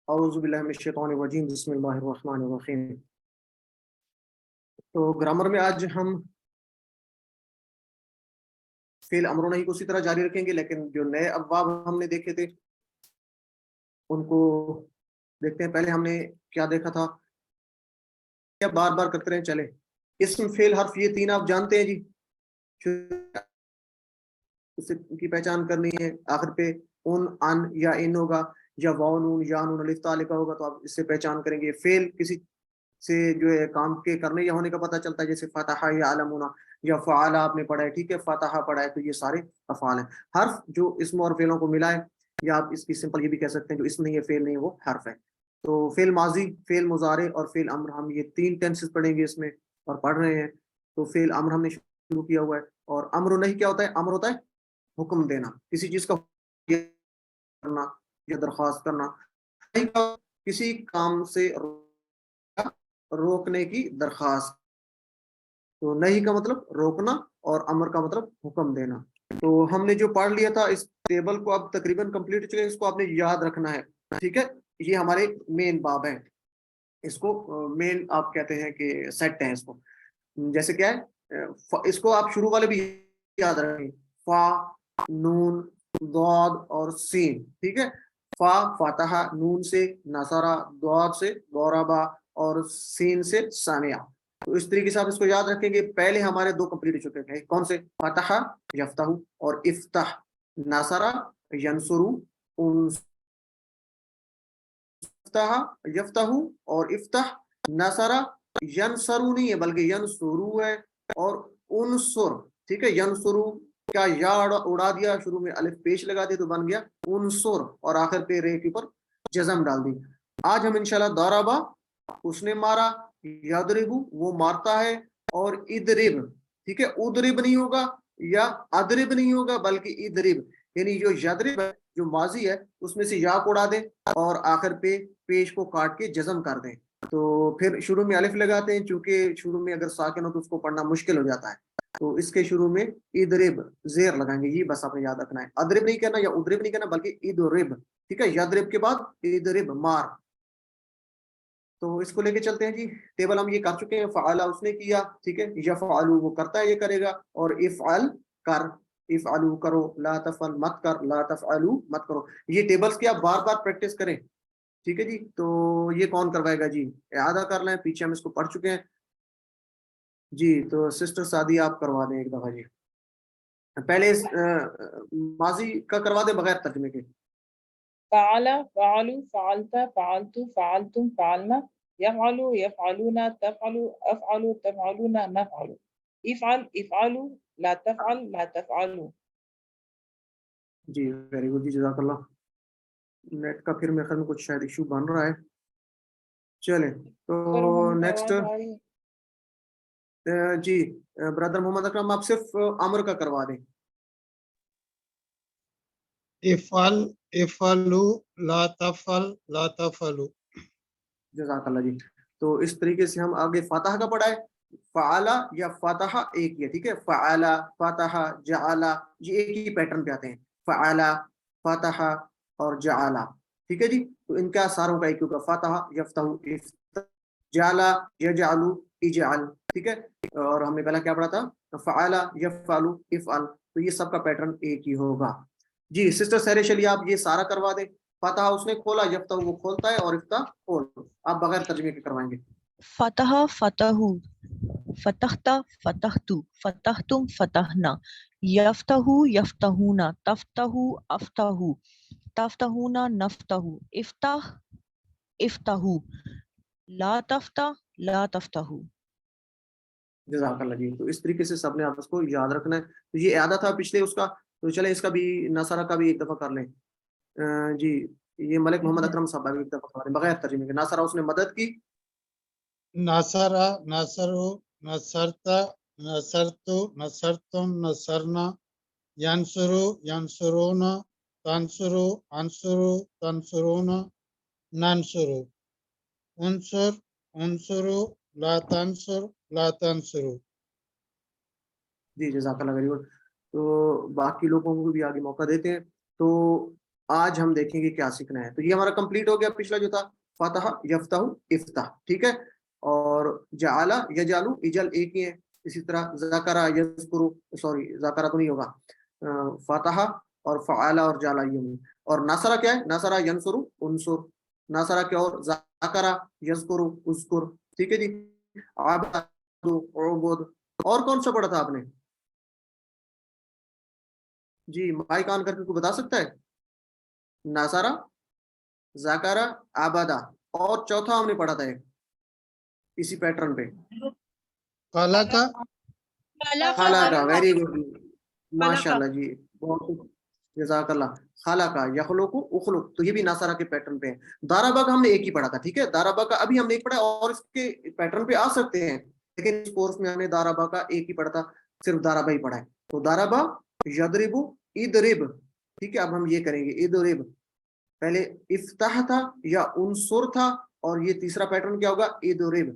اعوذ باللہ من الشیطان الرجیم، بسم اللہ الرحمن الرحیم. تو گرامر میں آج ہم فعل امر و نہی کو اسی طرح جاری رکھیں گے، لیکن جو نئے ابواب ہم نے دیکھے تھے ان کو دیکھتے ہیں. پہلے ہم نے کیا دیکھا تھا؟ کیا بار بار کرتے رہے چلے. اسم، فعل، حرف، یہ 3 آپ جانتے ہیں جی. اس کی پہچان کرنی ہے. آخر پہ ان یا ان ہوگا، یا واو نون یا نون الف تا لکھا ہوگا، تو آپ اس سے پہچان کریں گے. فعل کسی سے جو ہے کام کے کرنے یا ہونے کا پتہ چلتا ہے، جیسے فتح یا علمون یا فعال آپ نے پڑھا ہے، ٹھیک ہے، فتح پڑھا ہے، تو یہ سارے افعال ہیں. حرف جو اسم اور فعلوں کو ملا ہے، یا آپ اس کی سمپل یہ بھی کہہ سکتے ہیں جو اسم نہیں ہے، فعل نہیں ہے، وہ حرف ہے. تو فعل ماضی، فعل مضارع اور فعل امر، ہم یہ 3 ٹینسز پڑھیں گے اس میں اور پڑھ رہے ہیں. تو فعل امر ہم نے شروع کیا ہوا ہے. اور امر نہیں کیا ہوتا ہے؟ امر ہوتا ہے حکم دینا، کسی چیز کا کرنا یا درخواست کرنا. کسی کام سے روکنے کی درخواست. تو نہیں کا مطلب روکنا اور امر کا مطلب حکم دینا. تو ہم نے جو پڑھ لیا تھا اس ٹیبل کو اب تقریباً کمپلیٹ ہو چکے ہیں. اس کو آپ نے یاد رکھنا ہے, ٹھیک ہے. یہ ہمارے مین باب ہے, اس کو مین آپ کہتے ہیں کہ سیٹ ہے. اس کو جیسے کیا ہے, اس کو آپ شروع والے بھی یاد رکھیں, فا, نون, ضاد اور سین, ٹھیک ہے. فا فاتحہ, نون سے نصرہ, ضاد سے ضربا اور سین سے سامعہ. تو اس طریقے سے آپ اس کو یاد رکھیں گے. پہلے ہمارے دو کمپلیٹ ہو چکے ہیں, کون سے؟ فتح یفتح اور افتح. نصرہ ینصرو, یفتح اور افتح. نصرہ ینصرو نہیں ہے بلکہ ینصرو ہے, اور انصر, ٹھیک ہے. ینصرو کا یا اڑا دیا, شروع میں الف پیش لگا دیا تو بن گیا انصر, اور آخر پہ رے کے اوپر جزم ڈال دی. آج ہم انشاءاللہ ضربا, اس نے مارا, یضرب وہ مارتا ہے, اور ادرب, ٹھیک ہے. ادرب نہیں ہوگا یا ادرب نہیں ہوگا بلکہ ادرب, یعنی جو یضرب ہے جو ماضی ہے اس میں سے یا کو اڑا دیں اور آخر پہ پیش کو کاٹ کے جزم کر دیں. تو پھر شروع میں الف لگاتے ہیں, چونکہ شروع میں اگر ساکن ہو تو اس کو پڑھنا مشکل ہو جاتا ہے. تو اس کے شروع میں ادرب زیر لگائیں گے, یہ بس آپ نے یاد رکھنا ہے. ادرب نہیں کہنا یا ادرب نہیں کہنا بلکہ ادرب, ٹھیک ہے. یضرب کے بعد ادرب مار. تو اس کو لے کے چلتے ہیں جی. ٹیبل ہم یہ کر چکے ہیں. فعلا اس نے کیا, ٹھیک ہے. یفعلو وہ کرتا ہے, یہ کرے گا. اور افعل کر, افعلو کرو. لا تفعل مت کر, لا تفعلو مت کرو. یہ ٹیبلز کی آپ بار بار پریکٹس کریں, ٹھیک ہے جی. تو یہ کون کروائے گا جی؟ اعادہ کر لیں, پیچھے ہم اس کو پڑھ چکے ہیں جی. تو سسٹر سعدی آپ کروا دیں ایک دفعہ جی. پہلے ماضی کا کروا دیں بغیر ترجمے کے. فعل فعلوا فعلت فعلت فعلتم فعلنا يفعل يفعلون تفعل افعل تفعلون نفعل افعل افعلوا لا تفعل لا تفعلوا. جی ویری گڈ جی, جزاک اللہ. نیٹ کا پھر میرے خیال میں کچھ شاید ایشو بن رہا ہے. چلیں تو نیکسٹ جی برادر محمد اکرم, آپ صرف امر کا کروا دیں. افعل افعلو لا تفعل لا تفعلو. جزاک اللہ جی. تو اس طریقے سے ہم آگے فاتحہ کا پڑھا ہے. فعلا یا فاتحہ ایک ہی ہے, ٹھیک ہے. فعلا فاتحہ جعلا یہ ایک ہی پیٹرن پہ آتے ہیں. فعلا فاتحہ اور جعلا, ٹھیک ہے جی. تو ان کا ساروں کا ایک ہوگا, فاتحہ یفتح, جعلا یجعلو اجعل, ٹھیک ہے. اور ہم نے پہلا کیا پڑھا تھا؟ فعلا یفعلو افعل. تو یہ سب کا پیٹرن ایک ہی ہوگا جی. سسٹر سہرے چلیے آپ یہ سارا کروا دیں. فاتحہ اس نے کھولا, یفتح وہ کھولتا ہے, اور افتح کھول. آپ بغیر ترجمے کے کروائیں گے. فتح فتحو, فتحت فتحتو, فتحتم فتحنا, یفتح یفتحون, تفتح افتح, تفتحون نفتح, افتح افتح, لا تفتح لا تفتح. جزاک اللہ جی. تو اس طریقے سے سب نے آپ اس کو یاد رکھنا ہے. تو یہ اعادہ تھا پچھلے اس کا, تو چلیں اس کا بھی نصرہ کا بھی ایک دفعہ کر لیں جی. یہ ملک محمد اکرم صاحب بھی ایک دفعہ کر لیں بغیر ترجمے کے. نصرہ اس نے مدد کی, نصرہ نصرو نصرتا نصرتو نصرتم نصرنا, ینصرو ینصرون تنصرو انصرو تنصرون ننصرو, انصر انصرو لا تنصر لا تنصرو. جی جزاک اللہ ویری گڈ. تو باقی لوگوں کو بھی آگے موقع دیتے ہیں. تو آج ہم دیکھیں گے کیا سیکھنا ہے. تو یہ ہمارا کمپلیٹ ہو گیا. پچھلا جو تھا فاتحہ یفتح افتح, ٹھیک ہے. اور جعلا یجعلو اجل ایک ہی ہے. اسی طرح ذکرہ یذکرو, سوری ذکرہ تو نہیں ہوگا, فاتحہ اور فعلا اور جعلا یہ نہیں. اور نصرہ کیا ہے؟ نصرہ ینصرو انصر, نصرہ کیا اور ذکرہ یذکرو اذکر, ٹھیک ہے جی. عبد عبد. اور کون سا پڑھا تھا آپ نے جی؟ مائک آن کر کے کوئی بتا سکتا ہے؟ نصرہ, ذکرہ, عبدہ, اور چوتھا ہم نے پڑھا تھا ایک اسی پیٹرن پہ, خلق خلقہ. ویری گڈ, ماشاء اللہ جی, بہت جزاک اللہ. خلقہ یخلق اخلق, تو یہ بھی نصرہ کے پیٹرن پہ ہے. ضربہ کا ہم نے ایک ہی پڑھا تھا, ٹھیک ہے. ضربہ کا ابھی ہم نے ایک پڑھا, اور اس کے پیٹرن پہ آ سکتے ہیں, لیکن اس کورس میں ہم نے ضربہ کا ایک ہی پڑھا تھا, صرف ضربہ ہی پڑھا ہے. تو ضربہ یضرب اضرب, ٹھیک ہے. اب ہم یہ کریں گے اضرب. پہلے افتح تھا یا انصر تھا, اور یہ تیسرا پیٹرن کیا ہوگا؟ اضرب.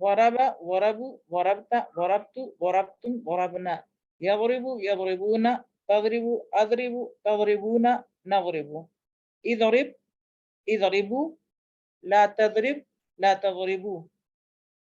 ضرب ضربوا ضربت ضربت ضربتم ضربنا يضرب يضربون تضرب أضرب تضربون نضرب اضرب اضربوا لا تضرب لا تضربوا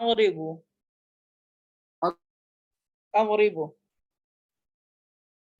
أضربوا أضربوا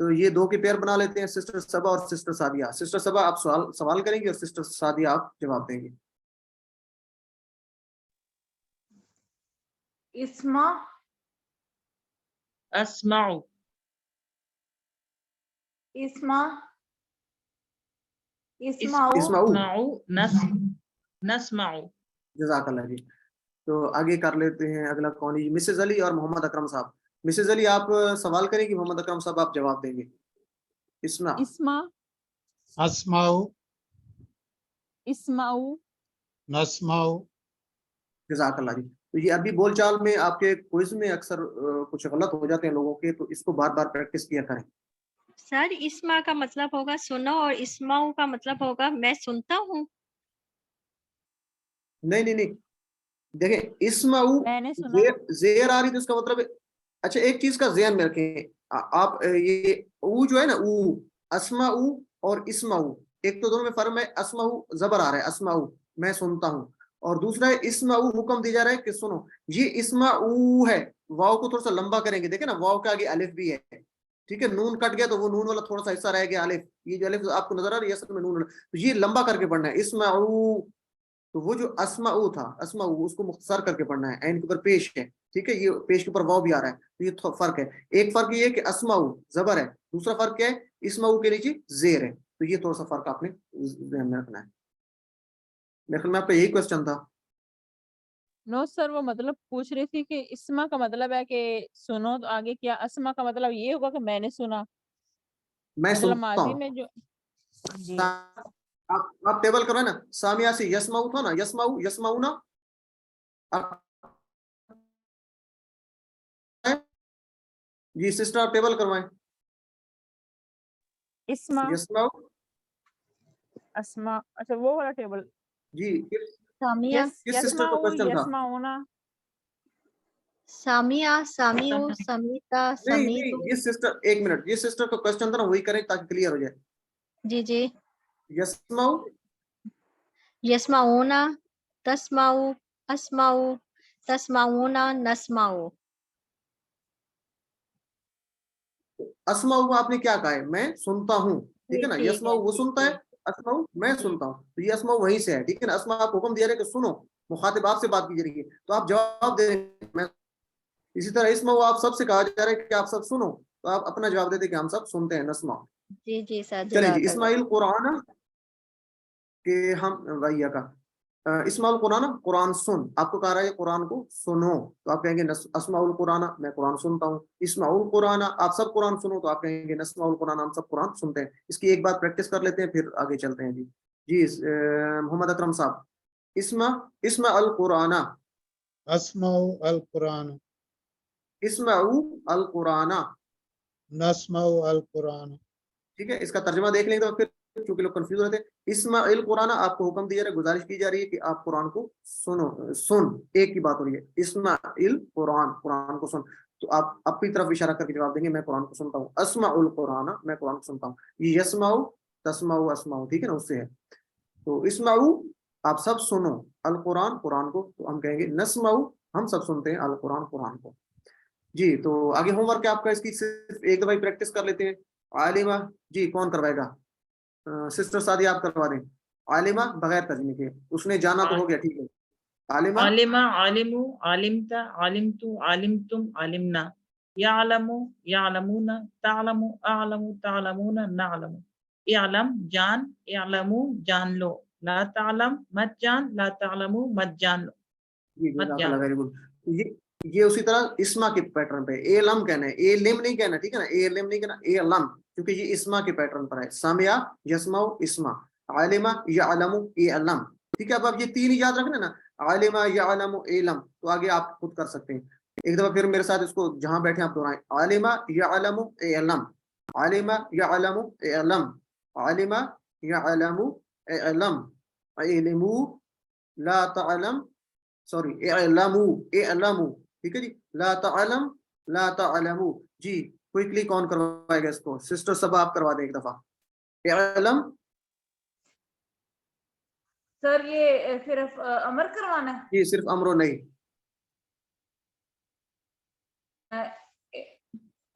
تو یہ دو کے پیئر بنا لیتے ہیں, سسٹر صبا اور سسٹر سعدیہ. سسٹر صبا آپ سوال کریں گے اور سسٹر سعدیہ آپ جواب دیں گے. اسما اسمع اسما اسماؤ اسمعو. نسمع جزاک اللہ جی. تو آگے کر لیتے ہیں اگلا کون ہے, مسز علی اور محمد اکرم صاحب. مسز علی آپ سوال کریں گے, محمد اکرم صاحب آپ جواب دیں گے. اسما اسما اسماؤ اسماؤ نسماؤ. جزاک اللہ جی. تو یہ ابھی بول چال میں آپ کے کوئز میں اکثر کچھ غلط ہو جاتے ہیں لوگوں کے, تو اس کو بار بار پریکٹس کیا کریں. سر اسما کا مطلب ہوگا سنو اور اسماؤ کا مطلب ہوگا میں سنتا ہوں. نہیں دیکھیں, اسمعو میں نے سنا. زیر آ رہی تو اس کا مطلب ہے. اچھا ایک چیز کا ذہن میں رکھیں آپ, یہ او جو ہے نا او, اسمعو اور اسمعو, ایک تو دونوں میں فرق ہے. اسمعو زبر آ رہا ہے, اسمعو میں سنتا ہوں, اور دوسرا ہے اسمعو حکم دیا جا رہا ہے کہ سنو. یہ اسمعو ہے, واو کو تھوڑا سا لمبا کریں گے, دیکھیں نا واو کے آگے الف بھی ہے, ٹھیک ہے, نون کٹ گیا تو وہ نون والا تھوڑا سا حصہ رہ گیا الف. یہ جو الف آپ کو نظر آ رہا ہے اصل میں نون, تو یہ لمبا کر کے پڑھنا ہے اسمعو. تو وہ جو اسمعو تھا, اسمعو اس کو مختصر کر کے پڑھنا ہے, عین کے اوپر پیش ہے, ٹھیک ہے, یہ پیش کے اوپر واو بھی آ رہا ہے, تو یہ فرق ہے. ایک فرق یہ ہے کہ اسمعو زبر ہے, دوسرا فرق کیا ہے, اسمعو کے نیچے زیر ہے. تو یہ تھوڑا سا فرق آپ نے ذہن میں رکھنا ہے. میرے خیال میں آپ کا یہی کوشچن تھا. نو سر, وہ مطلب پوچھ رہی تھی کہ اسما کا مطلب ہے کہ سنو, تو آگے کیا اسما کا مطلب یہ ہوگا کہ میں نے سنا, میں مطلب سنتا ماضی ہوں. میں جو. جی آپ ٹیبل کروائے نا, سامعہ سے یسمعو تھا نا, یسمعو یسمعو نا, جی سسٹر آپ ٹیبل کروائیں. اسما یسمعو اسما, اچھا وہ والا ٹیبل. جی سامیہ کس سسٹر کا یسماؤ کوشچن تھا؟ یسمعونا. سامیہ سامیو سمیتا نہیں سمیتو. یہ سسٹر, ایک منٹ, یہ سسٹر کا کوشچن تھا نا, وہی کریں تاکہ کلیئر ہو جائے. جی جی. یسمعو یسمعونا تسمعو اسمعو تسمعونا نسمعو. اسمعو آپ نے کیا کہا ہے, میں سنتا ہوں, ٹھیک ہے نا. ٹھیک ہے, یسمعو وہ سنتا ہے, اسمعو میں سنتا ہوں, تو یہ اسمعو وہیں سے ہے, ٹھیک ہے نا. اسمعو آپ حکم دیا رہے کہ سنو, مخاطب آپ سے بات کی جا رہی ہے, تو آپ جواب دے رہے ہیں میں. اسی طرح اسمعو آپ سب سے کہا جا رہا ہے کہ آپ سب سنو, تو آپ اپنا جواب دیتے کہ ہم سب سنتے ہیں, نسمع. جی جی سر. چلیں جی, جزاک اللہ. اسماعیل قرآن کہ ہم وحیہ کا اسماء القرآن, قرآن سن, آپ کو کہا رہا ہے قرآن کو سنو, تو آپ کہیں گے اسماء القرآن, میں قرآن سنتا ہوں. اسماء القرآن آپ سب قرآن سنو, تو آپ کہیں گے نسمع القرآن, ہم سب قرآن سنتے ہیں. اس کی ایک بار پریکٹس کر لیتے ہیں پھر آگے چلتے ہیں. جی محمد اکرم صاحب, اسمع القرآن. اسماؤ القرآن. اسمعوا القرآن. نسماؤ القرآن. ٹھیک ہے, اس کا ترجمہ دیکھ لیں گے, پھر چونکہ لوگ کنفیوز رہتے ہیں. اسمع القرآن آپ کو حکم دیا رہا ہے, گزارش کی جا رہی ہے کہ آپ قرآن کو سنو, سن, ایک کی بات ہو رہی ہے, اسمع القرآن, قرآن کو سن. تو آپ اپنی طرف اشارہ کر کے جواب دیں گے, میں قرآن کو سنتا ہوں. اسمع القرآن, میں قرآن کو سنتا ہوں. یہ یسمعو تسمعو اسمعو, ٹھیک ہے نا, اس سے ہے. تو اسمعو آپ سب سنو, القرآن قرآن کو, تو ہم کہیں گے نسمعو ہم سب سنتے ہیں, القرآن قرآن کو. جی تو آگے ہوم ورک ہے آپ کا, اس کی صرف ایک دفعہ پریکٹس کر لیتے ہیں. عالمہ جی کون کروائے گا؟ سسٹر سعدیہ آپ کروا دیں. عالمہ بغیر ترجمے کے, اس نے جانا تو ہو گیا, ٹھیک ہے. عالمہ عالمہ عالمو علمت علمتو علمتم علمنا. یعلمو یعلمون تعلمو اعلمو تعلمون نعلم. اعلم جان, اعلمو جان لو, لا تعلم مت جان, لا تعلمو مت جان لو. جی مت جزاک جان اللہ, لو. Very good. یہ اسی طرح اسما کے پیٹرن پہ, اے لم کہنا ہے, اے لم نہیں کہنا, ٹھیک ہے نا, اے لم نہیں کہنا, اے لم, کیونکہ یہ اسما کے پیٹرن پر ہے. سامعہ یسمعو اسما, عالمہ یعلمو علم, ٹھیک ہے. اب آپ یہ تین ہی یاد رکھنا نا, عالمہ یعلمو علم, تو آگے آپ خود کر سکتے ہیں. ایک دفعہ پھر میرے ساتھ اس کو جہاں بیٹھے آپ دہرائیں. عالمہ یعلمو علم, عالمہ یعلمو علم, عالمہ یعلمو علم, علمو لا تعلم, سوری اعلمو, اعلمو, ٹھیک ہے جی. لا تعلم لا تعلمو. جی کوئکلی کون کروائے گا اس کو؟ سسٹر صبا آپ کروا دیں ایک دفعہ. اعلم سر یہ صرف امر کروانا ہے؟ جی صرف امرو نہیں.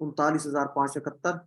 39,571